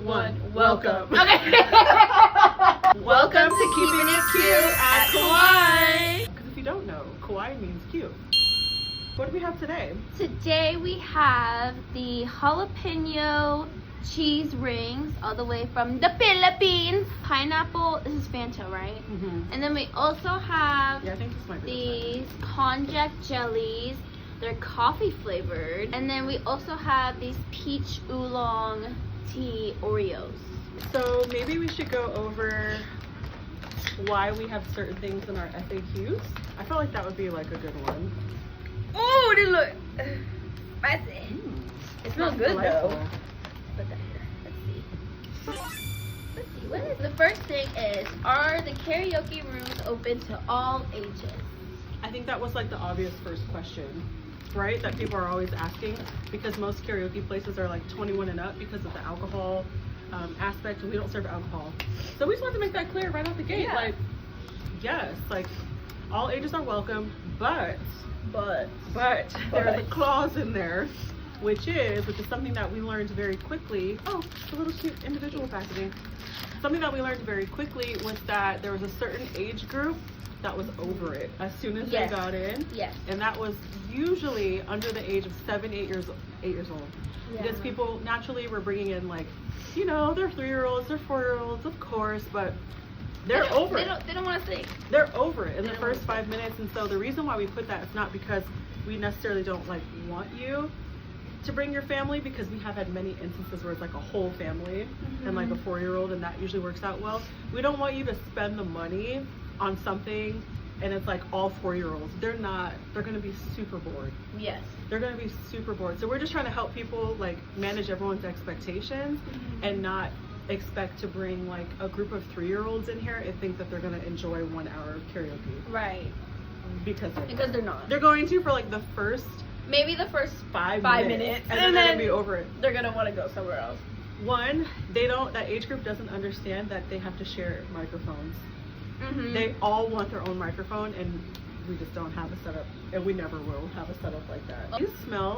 one, welcome. Okay. Welcome to Keeping It Cute at Kawaii. Because if you don't know, Kawaii means cute. What do we have today? Today we have the jalapeno cheese rings, all the way from the Philippines. Pineapple, this is Fanta, right? Mm-hmm. And then we also have I think this might be these konjac jellies. They're coffee flavored. And then we also have these peach oolong tea Oreos. So maybe we should go over why we have certain things in our FAQs. I feel like that would be like a good one. Oh, they look spicy. It smells good Delightful. though. Put that here. Let's see. What is the first thing is, are the karaoke rooms open to all ages? I think that was like the obvious first question, right? That people are always asking, because most karaoke places are like 21 and up because of the alcohol aspect, and we don't serve alcohol. So we just want to make that clear right out the gate. Yeah. Like, yes, like all ages are welcome, but there's a clause in there, which is something that we learned very quickly. Oh, it's a little cute individual packaging. Something that we learned very quickly was that there was a certain age group that was over it as soon as they got in. Yes. And that was usually under the age of 8 years old. Yeah. Because people naturally were bringing in, like, you know, they're 3-year-olds, they're 4-year-olds, of course, but they're over it. They don't want to sing. They're over it in the first 5 minutes. And so the reason why we put that is not because we necessarily don't like want you to bring your family, because we have had many instances where it's like a whole family and like a 4-year-old, and that usually works out well. We don't want you to spend the money on something and it's like all 4-year-olds. They're going to be super bored. Yes. They're going to be super bored. So we're just trying to help people like manage everyone's expectations and not expect to bring like a group of 3-year-olds in here and think that they're going to enjoy 1 hour of karaoke. Right. Because they're not. They're going to for like the first Maybe the first 5 minutes. And then they're going to be over it. They're going to want to go somewhere else. One, that age group doesn't understand that they have to share microphones. Mm-hmm. They all want their own microphone, and we just don't have a setup, and we never will have a setup like that.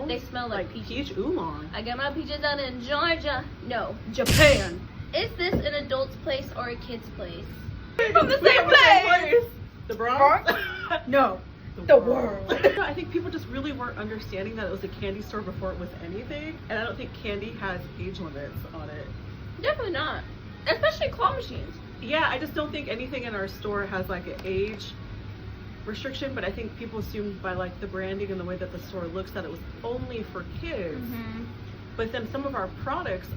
They smell like peach oolong. I got my peaches out in Georgia. No, Japan. Is this an adult's place or a kid's place? From the same place. The Bronx? No. The world. I think people just really weren't understanding that it was a candy store before it was anything, and I don't think candy has age limits on it. Definitely not. Especially claw machines. Yeah, I just don't think anything in our store has like an age restriction, but I think people assumed by like the branding and the way that the store looks that it was only for kids. But then some of our products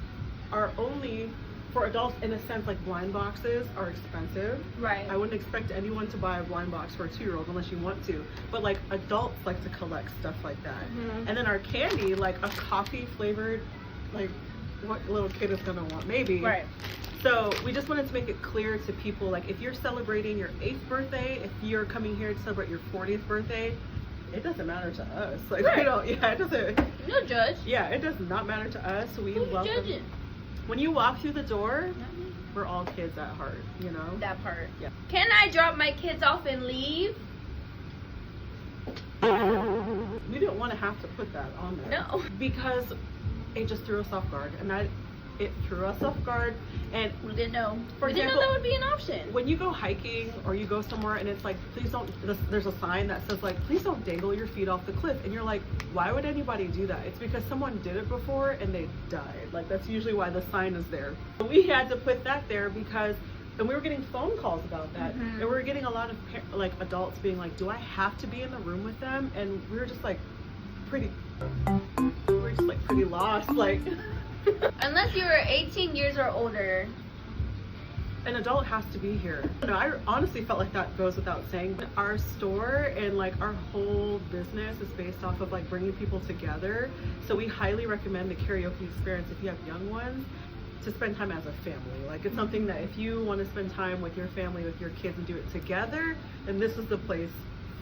are only for adults, in a sense. Like blind boxes are expensive. Right. I wouldn't expect anyone to buy a blind box for a 2-year-old unless you want to. But like adults like to collect stuff like that. And then our candy, like a coffee flavored, like what little kid is gonna want? Maybe. Right. So we just wanted to make it clear to people, like if you're celebrating your 8th birthday, if you're coming here to celebrate your 40th birthday, it doesn't matter to us. Like we don't. Yeah, it doesn't. No judge. Yeah, it does not matter to us. We welcome. Judging? When you walk through the door, we're all kids at heart, you know? That part. Yeah. Can I drop my kids off and leave? We didn't want to have to put that on there. No. Because it just threw us off guard. And it threw us off guard. And We didn't know. For We didn't know example, that would be an option. when you go hiking or you go somewhere and it's like, please don't, there's a sign that says like, please don't dangle your feet off the cliff. And you're like, why would anybody do that? It's because someone did it before and they died. Like that's usually why the sign is there. We had to put that there because, and we were getting phone calls about that. And we were getting a lot of like adults being like, do I have to be in the room with them? And we were just like pretty lost. Like, Unless you were 18 years or older. an adult has to be here. You know, I honestly felt like that goes without saying, but our store and like our whole business is based off of like bringing people together. So we highly recommend the karaoke experience if you have young ones, to spend time as a family. Like it's something that if you want to spend time with your family, with your kids, and do it together, then this is the place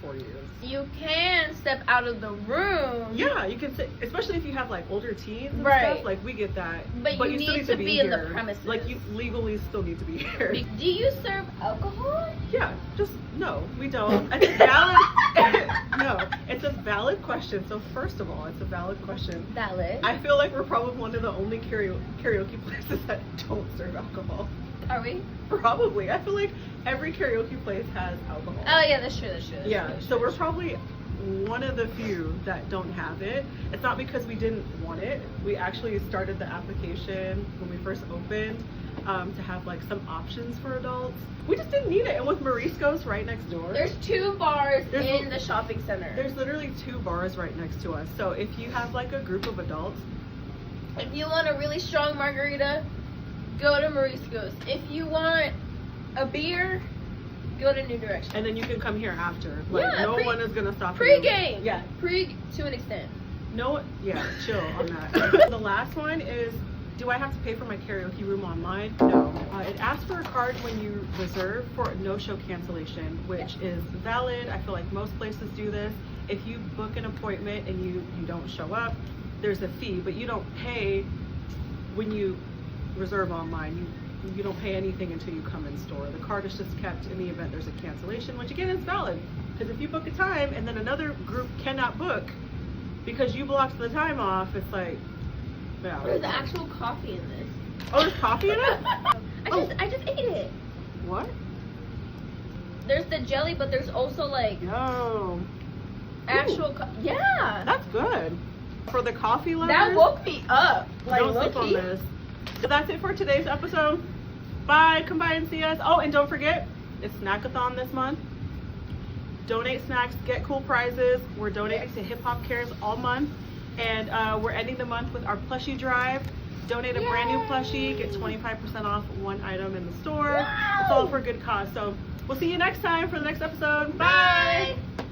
for you. You can step out of the room. Yeah, you can sit, especially if you have like older teens and Right. stuff, like we get that. But you still need to be in here. the premises. Like you legally still need to be here. Do you serve alcohol? Yeah, just no, we don't. I think No, it's a valid question. So first of all, it's a valid question. Valid. I feel like we're probably one of the only karaoke places that don't serve alcohol. Are we? Probably. I feel like every karaoke place has alcohol. Oh yeah, that's true. So we're probably one of the few that don't have it. It's not because we didn't want it. We actually started the application when we first opened to have like some options for adults. We just didn't need it. And with Morisco's right next door. There's 2 bars in the shopping center. There's literally 2 bars right next to us. So if you have like a group of adults, If you want a really strong margarita, go to Morisco's. If you want a beer, go to New Direction. and then you can come here after. Like no one is gonna stop you. Pre-game. Yeah. To an extent. No, yeah, chill on that. The last one is, do I have to pay for my karaoke room online? No. It asks for a card when you reserve for a no-show cancellation, which is valid. I feel like most places do this. If you book an appointment and you don't show up, there's a fee, but you don't pay when you reserve online. You don't pay anything until you come in store. The card is just kept in the event there's a cancellation, which again is valid. Because if you book a time and then another group cannot book because you blocked the time off, it's like, yeah. There's actual coffee in this. Oh, there's coffee in it? I just ate it. What? There's the jelly, but there's also like No. actual. Yeah. That's good. For the coffee lovers, That woke me up. Like, don't sleep on low-key. this. So that's it for today's episode. Bye. Come by and see us. Oh, and don't forget, it's Snackathon this month. Donate snacks, get cool prizes. We're donating to Hip Hop Cares all month. And we're ending the month with our plushie drive. Donate a brand new plushie, get 25% off one item in the store. Wow. It's all for a good cause. So we'll see you next time for the next episode. Bye. Bye.